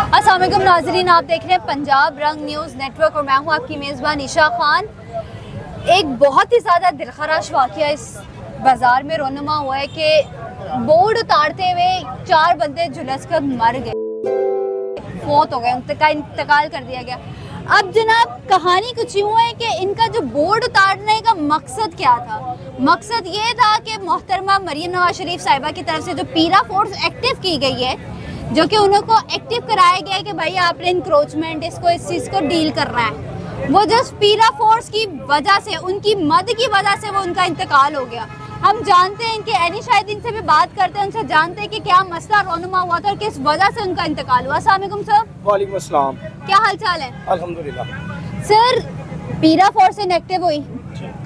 अस्सलाम वालेकुम नाज़रीन, आप देख रहे हैं पंजाब रंग न्यूज़ नेटवर्क और मैं हूं आपकी मेज़बान ईशा खान। एक बहुत ही ज़्यादा दिलखराश वाक़या इस बाज़ार में रोनुमा हुआ है कि बोर्ड उतारते हुए 4 बंदे झुलस कर मर गए, फौत हो गए, उनका इंतकाल कर दिया गया। अब जनाब कहानी कुछ यूँ है कि इनका जो बोर्ड उतारने का मकसद क्या था। मकसद ये था कि मोहतरमा मरियम नवाज शरीफ साहिबा की तरफ से जो पीरा फोर्स एक्टिव की गई है, जो कि उनको एक्टिव कराया गया है कि भाई आपने इंक्रोचमेंट इसको इस चीज़ को डील करना है, वो जस्ट पीरा फोर्स की वजह से, उनकी मद की वजह से वो उनका इंतकाल हो गया। हम जानते हैं कि एनी शायद इनसे भी बात करते हैं, उनसे जानते हैं कि क्या मसला रोनुमा हुआ था और किस वजह से उनका इंतकाल हुआ। अस्सलाम वालेकुम सर। वालेकुम अस्सलाम। क्या हाल चाल है? अल्हम्दुलिल्लाह। सर पीरा फोर्स इनएक्टिव हुई,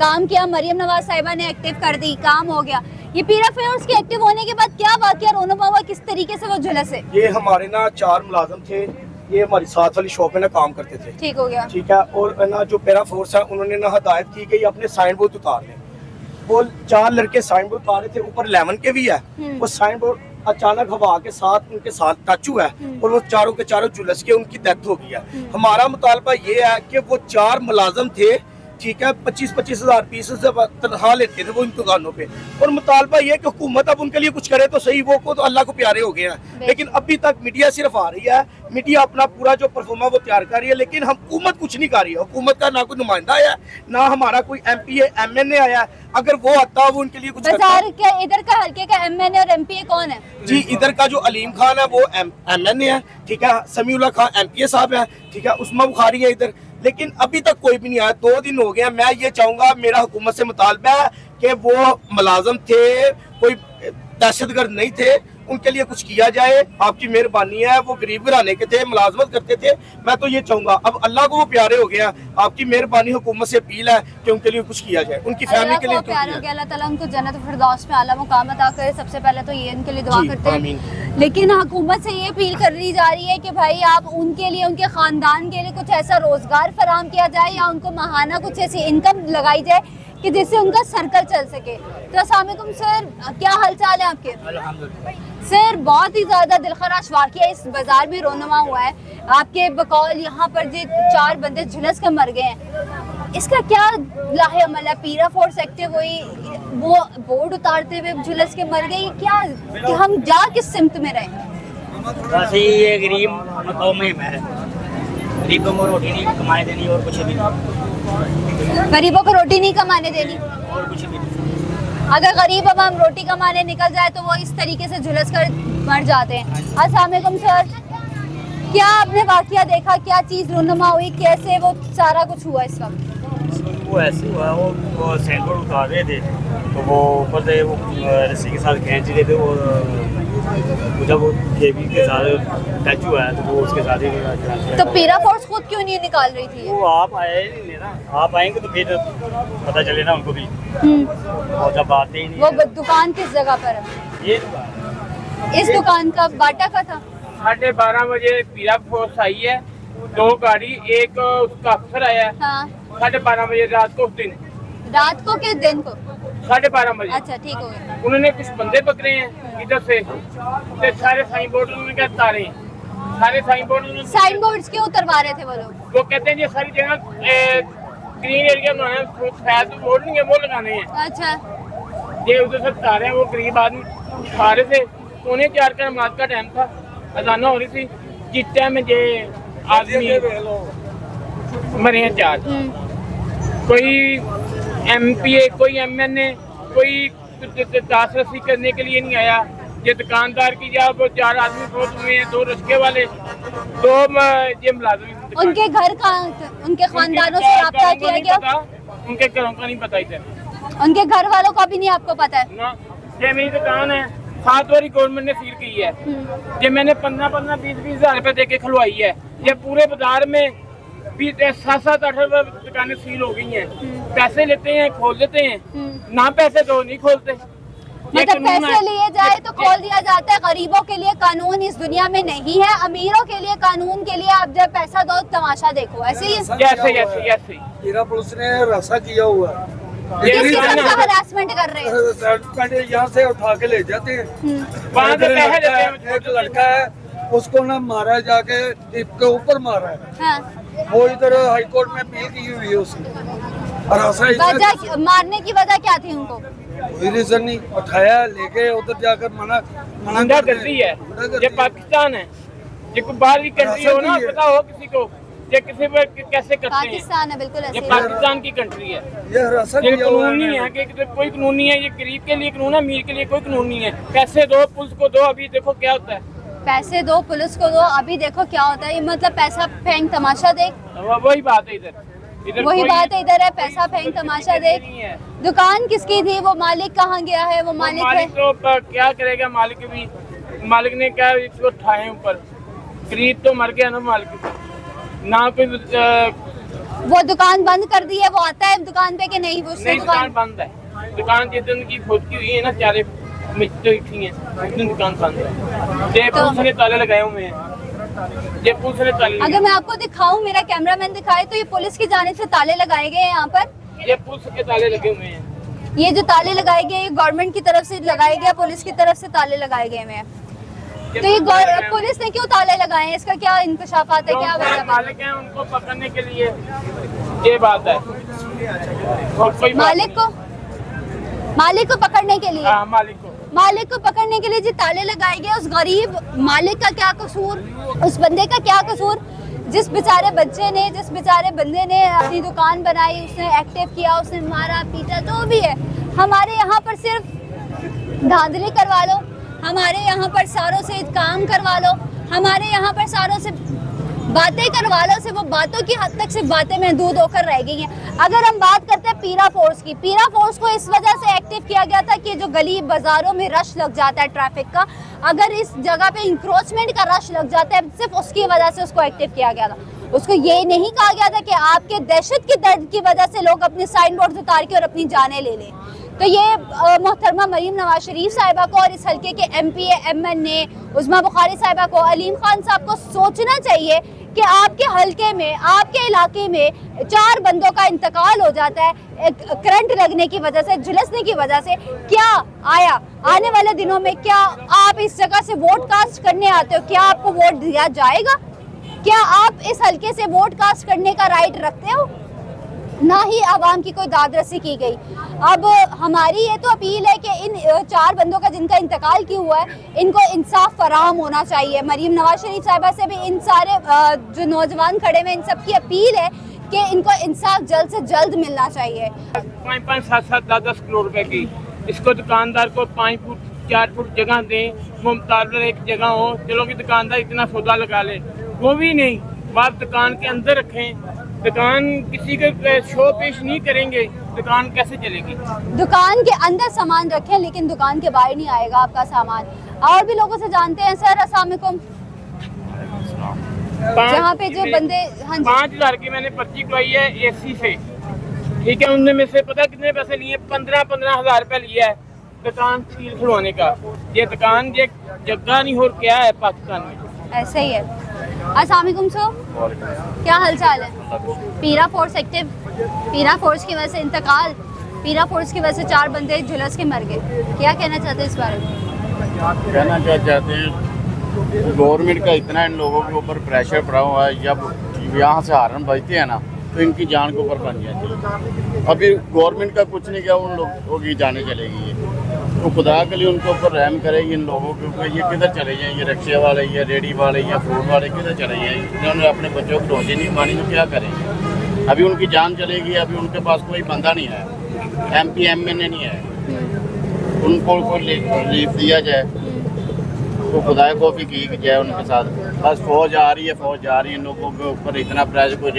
काम किया, मरियम नवाज साहिबा ने एक्टिव कर दी, काम हो गया। ये पीरा फोर्स के एक्टिव होने के बाद क्या वाकया रोनुमा हुआ, किस तरीके से वो झुलसे? ये हमारे ना 4 मुलाजिम थे, ये हमारी साथ वाली शॉप में ना काम करते थे। ठीक हो गया। ठीक है। और ना जो पीरा फोर्स है उन्होंने ना हदायत की कि अपने साइन बोर्ड उतार लें। वो 4 लड़के साइन बोर्ड उतारे थे, ऊपर 11 के भी है। वो साइन बोर्ड अचानक हवा के साथ उनके साथ टच हुआ है और वो चारों के चारों झुलस के उनकी डेथ हो गई है। हमारा मुतालबा ये है कि वो 4 मुलाजिम थे, ठीक है, 25-25 हज़ार पीस से तनख्वाह लेते थे वो इन दुकानों पे। और मुतालबा ये कि हुकूमत अब उनके लिए कुछ करे तो सही, वो को तो अल्लाह को प्यारे हो गए हैं। लेकिन अभी तक मीडिया सिर्फ आ रही है, मीडिया अपना पूरा जो परफॉर्मा वो तैयार कर रही है, लेकिन हुकूमत कुछ नहीं कर रही है। हुकूमत का ना कोई नुमाइंदा आया, ना हमारा कोई MP MNA आया। अगर वो आता वो उनके लिए कुछ करता। इधर का हल्के का MNA और MPA कौन है? जी इधर का जो अलीम खान है वो MNA है, ठीक है, समीउल्लाह खान MPA साहब है, ठीक है, उस्मा बुखारी है इधर। लेकिन अभी तक कोई भी नहीं आया, 2 दिन हो गए। मैं ये चाहूंगा, मेरा हुकूमत से मुतालबा है कि वो मुलाजम थे, कोई दहशतगर्द नहीं थे, उनके लिए कुछ किया जाए। आपकी मेहरबानी है, वो गरीब घराने के थे, मुलाजमत करते थे। मैं तो ये चाहूंगा, अब अल्लाह को वो प्यारे हो गया, आपकी मेहरबानी, हुकूमत से अपील है कि उनके लिए कुछ किया जाए, उनकी फैमिली के लिए प्यारे हो गया। अल्लाह ताला उनको जन्नत फिरदौस में आला मुकाम अता करे। सबसे पहले तो ये उनके लिए दुआ करते हैं। लेकिन हुकूमत से ये अपील करी जा रही है कि भाई आप उनके लिए, उनके खानदान के लिए कुछ ऐसा रोजगार फराम किया जाए या उनको माहाना कुछ ऐसी इनकम लगाई जाए कि जिससे उनका सर्कल चल सके। तो अस्सलाम वालेकुम सर, क्या हाल चाल है आपके? सर बहुत ही ज़्यादा दिलखराश वाक़या इस बाज़ार में रोनुमा हुआ है। आपके बकौल यहाँ पर जो 4 बंदे झुलस कर मर गए हैं, इसका क्या लाहे अमल है? पीरा फोर्स एक्टिव हुई, वो बोर्ड उतारते हुए झुलस के मर गई, क्या कि हम जा किस सिमत में रहे? बस ये गरीब मकाम में है, गरीबों को रोटी नहीं कमाने देनी और कुछ भी नहीं। गरीबों को रोटी नहीं कमाने देनी और कुछ भी नहीं। अगर गरीब अब हम रोटी कमाने निकल जाए तो वो इस तरीके से झुलस कर मर जाते हैं। अस्सलाम वालेकुम सर, क्या आपने वाकया देखा, क्या चीज़ रोनुमा हुई, कैसे वो सारा कुछ हुआ इस वक्त? वो ऐसे हुआ, वो साइन बोर्ड उतार रहे थे तो वो ऊपर से वो रस्सी के साथ खींच रहे थे। वो जब वो केबी के साथ टच हुआ है तो वो उसके साथ ही। तो पीरा फोर्स खुद क्यों नहीं निकाल रही थी? वो आप आए नहीं ना, आप आएंगे तो फिर पता चले ना उनको भी। और जब आते ही नहीं। वो दुकान किस जगह पर है? ये दुकान, इस दुकान का बाटा का था। 12:30 बजे पीरा फोर्स आई है, 2 गाड़ी, एक उसका अफसर आया है। हाँ। 12:30 बजे रात को, उस दिन रात को के दिन को? 12:30 बजे। अच्छा ठीक हो गया। उन्होंने कुछ बंदे पकड़े हैं इधर से, तो सारे साइन बोर्ड उन्होंने क्या उतारे हैं, सारे साइन बोर्ड। साइन बोर्ड्स क्यों उतरवा रहे थे वो लोग? वो कहते हैं ये सारी जगह ग्रीन एरिया बनाना है, शायद बोर्ड नहीं है वो लगाने हैं। अच्छा। ये उधर से उतारे हैं, वो गरीब आदमी उठा रहे थे। 3:45 का नमाज का टाइम था, अजाना हो रही थी, जिस टाइम में ये आदमी मरे हैं 4। कोई MPA, कोई MNA, कोई दास रसी करने के लिए नहीं आया। ये दुकानदार की जब 4 आदमी फौत हुए हैं, 2 रिक्शे वाले, 2 ये मुलाजिम। उनके घर का, उनके खानदानों से रब्ता किया गया? उनके घरों का नहीं पता इधर। उनके घर वालों का भी नहीं आपको पता है? ना, ये मेरी दुकान है, 7 बारी गवर्नमेंट ने सील की है। ये मैंने 15-15, 20-20 हज़ार रुपए दे के खुलवाई है। ये पूरे बाजार में 7-8 दुकानें सील हो गई हैं। पैसे लेते हैं, खोल देते हैं, ना पैसे तो नहीं खोलते। मतलब पैसे लिए जाए तो खोल दिया जाता है। गरीबों के लिए कानून इस दुनिया में नहीं है, अमीरों के लिए कानून के लिए आप जब पैसा दो तमाशा देखो। ऐसे ही पीरा पुलिस ने रास्ता किया हुआ है, हरासमेंट कर रहे हैं, यहाँ से उठा के ले जाते हैं। एक लड़का है उसको ना मारा है, जाके टिप के ऊपर मारा है। हाँ। वो इधर हाई कोर्ट में अपील की हुई है उसने। और वजह मारने की वजह क्या थी उनको? कोई रीजन नहीं, उठाया लेके उधर जाकर मना कर दी है। ये पाकिस्तान है, ये कोई बाहर की कंट्री हो ना, पता हो किसी को ये किसी पर कैसे करते हैं। पाकिस्तान है, बिल्कुल ऐसे ये पाकिस्तान की कंट्री है। ये कानून नहीं है कि कोई कानून नहीं है। ये गरीब के लिए कानून है, अमीर के लिए कोई कानून नहीं है। पैसे दो पुलिस को दो, अभी देखो क्या होता है। पैसे दो पुलिस को दो, अभी देखो क्या होता है। ये मतलब पैसा फेंक तमाशा देख, वही बात है इधर वही बात है इधर है, पैसा फेंक तमाशा देख। दुकान किसकी थी? वो मालिक कहाँ गया है? वो मालिक तो क्या करेगा मालिक भी? मालिक ने क्या इसको उठाए ऊपर, गरीब तो मर गया ना मालिक ना। कोई वो दुकान बंद कर दी है, वो आता है दुकान पे कि नहीं? वो दुकान बंद है। दुकान जितने की खोदकी हुई है ना, चारे थी है, दुकान बंद है। तो पुलिस ने ताले लगाए हुए हैं। ये पुलिस ने ताले, अगर मैं आपको दिखाऊं, मेरा कैमरामैन दिखाए, तो ये पुलिस की जानिब से ताले लगाए गए हैं यहाँ पर। ये पुलिस के ताले लगे हुए हैं। ये जो ताले लगाए गए, ये गवर्नमेंट की तरफ से लगाए गए, पुलिस की तरफ से ताले लगाए गए हुए हैं। तो ये पुलिस ने क्यों ताले लगाए हैं? इसका क्या इंकशाफात है? क्या वजह? मालिक है, उनको पकड़ने के लिए ये बात है। मालिक को पकड़ने के लिए, मालिक को पकड़ने के लिए जी ताले लगाए गए। उस गरीब मालिक का क्या कसूर? उस बंदे का क्या कसूर? जिस बेचारे बच्चे ने, जिस बेचारे बंदे ने अपनी दुकान बनाई, उसने एक्टिव किया, उसने मारा पीटा, जो भी है। हमारे यहाँ पर सिर्फ धांधली करवा लो, हमारे यहाँ पर सारों से काम करवा लो, हमारे यहाँ पर सारों से बातें करवा लो, सिर्फ वो बातों की हद तक सिर्फ बातें महदूद होकर रह गई हैं। अगर हम बात करते हैं पीरा फोर्स की, पीरा फोर्स को इस वजह से एक्टिव किया गया था कि जो गली बाजारों में रश लग जाता है ट्रैफिक का, अगर इस जगह पे इंक्रोचमेंट का रश लग जाता है, सिर्फ उसकी वजह से उसको एक्टिव किया गया था। उसको ये नहीं कहा गया था कि आपके दहशत की दर्द की वजह से लोग अपने साइन बोर्ड उतार के और अपनी जानें ले लें। तो ये मोहतरमा मरीम नवाज शरीफ साहिबा को और इस हल्के के MP MN ने, उस्मा बुखारी साहिबा को, अलीम खान साहब को सोचना चाहिए कि आपके हल्के में, आपके इलाके में 4 बंदों का इंतकाल हो जाता है करंट लगने की वजह से, झुलसने की वजह से। क्या आया आने वाले दिनों में, क्या आप इस जगह से वोट कास्ट करने आते हो? क्या आपको वोट दिया जाएगा? क्या आप इस हल्के से वोट कास्ट करने का राइट रखते हो? ना ही आवाम की कोई दादरसी की गई। अब हमारी ये तो अपील है कि इन 4 बंदों का जिनका इंतकाल किया हुआ है, इनको इंसाफ फराहम होना चाहिए। मरीम नवाज शरीफ साहिबा से भी इन सारे जो नौजवान खड़े हुए, इन सब की अपील है कि इनको इंसाफ जल्द से जल्द मिलना चाहिए। 5-5, 7-7, 10-10 करोड़ रुपए की, इसको दुकानदार को 5 फुट 4 फुट जगह दें, मुमताज एक जगह हो, चलो कि दुकानदार इतना सौदा लगा ले, वो भी नहीं। बात दुकान के अंदर रखें, दुकान किसी के शो पेश नहीं करेंगे, दुकान कैसे चलेगी? दुकान के अंदर सामान रखें, लेकिन दुकान के बाहर नहीं आएगा आपका सामान। और भी लोगों से जानते हैं। सर अस्सलाम वालेकुम। जहाँ पे जो बंदे 5,000 की मैंने पर्ची करवाई है AC से, ठीक है। उनने में से पता कितने पैसे लिए? 15,000 रुपए लिया है दुकान सील खुलवाने का। ये दुकान ये जगह नहीं हो, क्या है पाकिस्तान में? ऐसे ही है। अस्सलाम वालेकुम सर, क्या हाल चाल है? पीरा फोर्स एक्टिव, पीरा फोर्स की वजह से इंतकाल, पीरा फोर्स की वजह से 4 बंदे झुलस के मर गए। क्या कहना चाहते हैं इस बारे में? कहना क्या चाहते हैं, गवर्नमेंट का इतना इन लोगों के ऊपर प्रेशर पड़ा हुआ है, जब यहाँ से हारन बजते हैं ना तो इनकी जान के ऊपर बन जाती है। अभी गवर्नमेंट का कुछ नहीं किया, उन लोगों की जाने चलेगी। तो खुदा के लिए उनके ऊपर रहम करेगी इन लोगों के ऊपर। ये किधर चले जाएँ? ये रिक्शे वाले या रेडी वाले या फ्रूट वाले किधर चले जाएँ? इन्होंने अपने बच्चों को रोजी नहीं मानी तो क्या करेंगे? अभी उनकी जान चलेगी। अभी उनके पास कोई बंदा नहीं है, MP MN नहीं है, उनको कोई रिलीफ दिया जाए तो खुदा को भी की जाए उनके साथ। बस फौज आ रही है, फौज जा रही है, इन लोगों के ऊपर इतना प्रेशर। कोई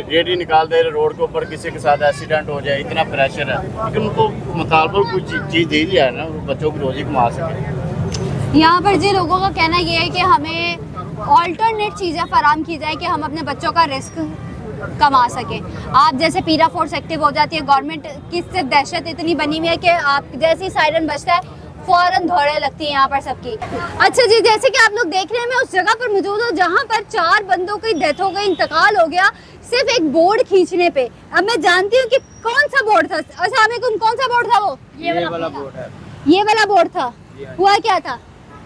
रेडी निकाल दे रोड के ऊपर, किसी के साथ एक्सीडेंट हो जाए, इतना प्रेशर है। लेकिन उनको मुतालबा कुछ चीज़ दे दिया है ना, बच्चों की रोजी कमा सके। यहाँ पर जी लोगों का कहना ये है कि हमें ऑल्टरनेट चीज़ें फराम की जाए कि हम अपने बच्चों का रिस्क कमा सकें। आप जैसे पीरा फोर्स एक्टिव हो जाती है, गवर्नमेंट की सिर्फ दहशत इतनी बनी हुई है कि आप जैसे ही सायरन बजता है फौरन दौड़े लगती है यहाँ पर सबकी। अच्छा जी, जैसे कि आप लोग देख रहे हैं, मैं उस जगह पर मौजूद हूँ जहाँ पर 4 बंदों की डेथ हो गई, इंतकाल हो गया, सिर्फ एक बोर्ड खींचने पे। अब मैं जानती हूँ कि कौन सा बोर्ड था। अस्सलाम वालेकुम, कौन सा बोर्ड था वो? ये वाला बोर्ड है। ये वाला बोर्ड था। हुआ क्या था?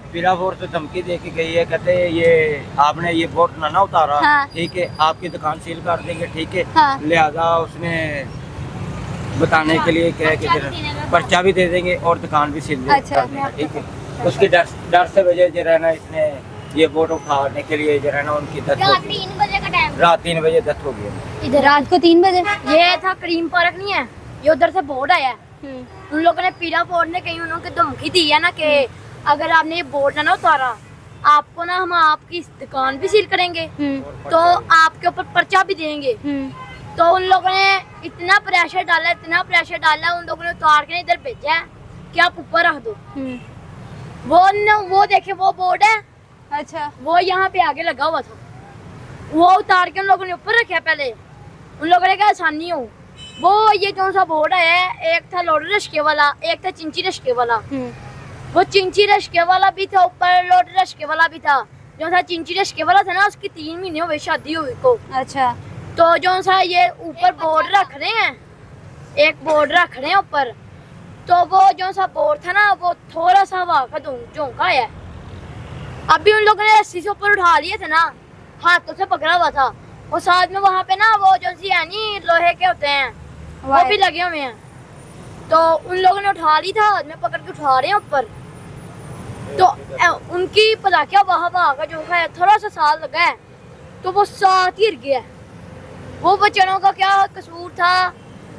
पीरापुर से धमकी दे के गई है, कहते हैं ये आपने ये बोर्ड ना उतारा, हाँ। ठीक है आपकी दुकान सील कर देंगे, ठीक है। हाँ। लिहाजा उसने बताने के लिए कह के पर्चा भी दे देंगे और दुकान भी सील अच्छा। कर देंगे, ठीक है। उसकी डर से वजह जो रहना इसने ये बोर्ड उठाने के लिए जो रहना उनकी डेथ हो गई। 3 बजे का टाइम, रात 3 बजे डेथ हो गई। इधर रात को 3 बजे ये था करीम पार्क नहीं है, ये उधर से बोर्ड आया है। उन लोगों ने पीरापुर ने कहीं उन्होंने धमकी दी है ना कि अगर आपने ये बोर्ड ना उतारा आपको ना हम आपकी दुकान भी सील करेंगे, तो आपके ऊपर पर्चा भी देंगे। तो उन लोगों ने इतना प्रेशर डाला, उन लोगों ने उतार के इधर भेजा है कि आप ऊपर रख दो। वो देखे वो बोर्ड है, अच्छा वो यहाँ पे आगे लगा हुआ था, वो उतार के उन लोगों ने ऊपर रखा। पहले उन लोगों ने कहा आसानी हो, वो ये कौन सा बोर्ड है, एक था लोडर रश्के वाला, एक था चिंची रश्के वाला। वो चिंची रश्के वाला भी था ऊपर, लोडर रश्के वाला भी था। जो था चिंची रश्के वाला था ना, उसकी 3 महीने हुए शादी हुई को। अच्छा तो जो सा ये ऊपर बोर्ड रख रहे हैं, एक बोर्ड रख रहे हैं ऊपर, तो वो जो सा बोर्ड था ना वो थोड़ा सा हवा का झोंका है। अभी उन लोगों ने रस्सी से ऊपर उठा लिए थे ना, हाथों से पकड़ा हुआ था। और साथ में वहाँ पे ना वो जो सी है नी लोहे के होते हैं वो भी लगे हुए हैं। तो उन लोगों ने उठा ली था, हाथ में पकड़ के उठा रहे हैं ऊपर। तो उनकी पता क्या वहाँ का झोंका है, थोड़ा सा साल लगा है तो वो साथ ही गिर गया। वो बच्चों का क्या कसूर था?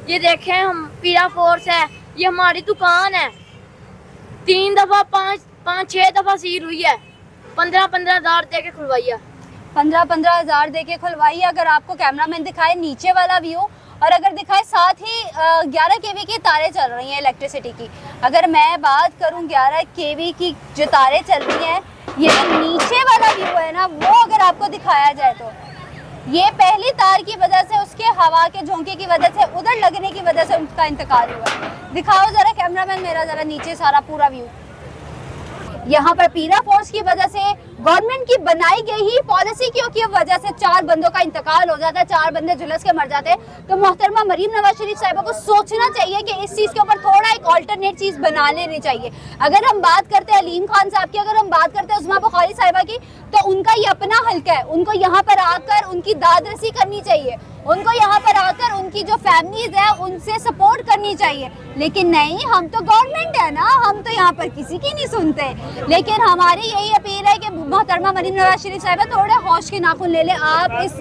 ये देखें हम पीरापुर से, ये हमारी दुकान है, 3 दफा 5-6 दफा सील हुई है, 15-15 हज़ार दे के खुलवाई है। 15-15 हज़ार दे के खुलवाई। अगर आपको कैमरामैन दिखाए नीचे वाला व्यू, और अगर दिखाए साथ ही 11 kV की तारें चल रही हैं इलेक्ट्रिसिटी की। अगर मैं बात करूं 11 kV की जो तारें चल रही हैं, ये जो नीचे वाला व्यू है ना, वो अगर आपको दिखाया जाए तो ये पहली तार की वजह से, उसके हवा के झोंके की वजह से, उधर लगने की वजह से उनका इंतकाल हुआ। दिखाओ जरा कैमरामैन मेरा, जरा नीचे सारा पूरा व्यू। यहाँ पर पीरापुर की वजह से, गवर्नमेंट की बनाई गई ही पॉलिसी की वजह से 4 बंदों का इंतकाल हो जाता है, 4 बंदे झुलस के मर जाते हैं। तो मोहतरमा मरीम नवाज शरीफ साहिबा को सोचना चाहिए कि इस चीज़ के ऊपर थोड़ा एक ऑल्टरनेट चीज़ बना लेनी चाहिए। अगर हम बात करते हैं अलीम खान साहब की, अगर हम बात करते हैं उस्मा बुखारी साहिबा की, तो उनका ये अपना हल्का है, उनको यहाँ पर आकर उनकी दादरसी करनी चाहिए, उनको यहाँ पर आकर उनकी जो फैमिलीज है उनसे सपोर्ट करनी चाहिए। लेकिन नहीं, हम तो गवर्नमेंट है ना, हम तो यहाँ पर किसी की नहीं सुनते। लेकिन हमारी यही अपील है कि मोहतरमा मरीम नवाज शरीफ साहिबा थोड़े होश के नाखून ले ले। आप इस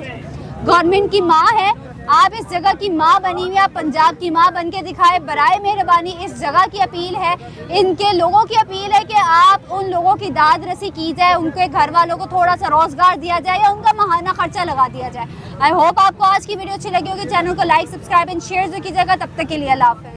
गवर्नमेंट की माँ है, आप इस जगह की माँ बनी हुई, आप पंजाब की माँ बन के दिखाए। बराए मेहरबानी इस जगह की अपील है, इनके लोगों की अपील है कि आप उन लोगों की दाद रसी की जाए, उनके घर वालों को थोड़ा सा रोजगार दिया जाए या उनका माहाना खर्चा लगा दिया जाए। आई होप आपको आज की वीडियो अच्छी लगी होगी। चैनल को लाइक, सब्सक्राइब एंड शेयर कीजिएगा। तब तक के लिए अल्लाह हाफ़िज़।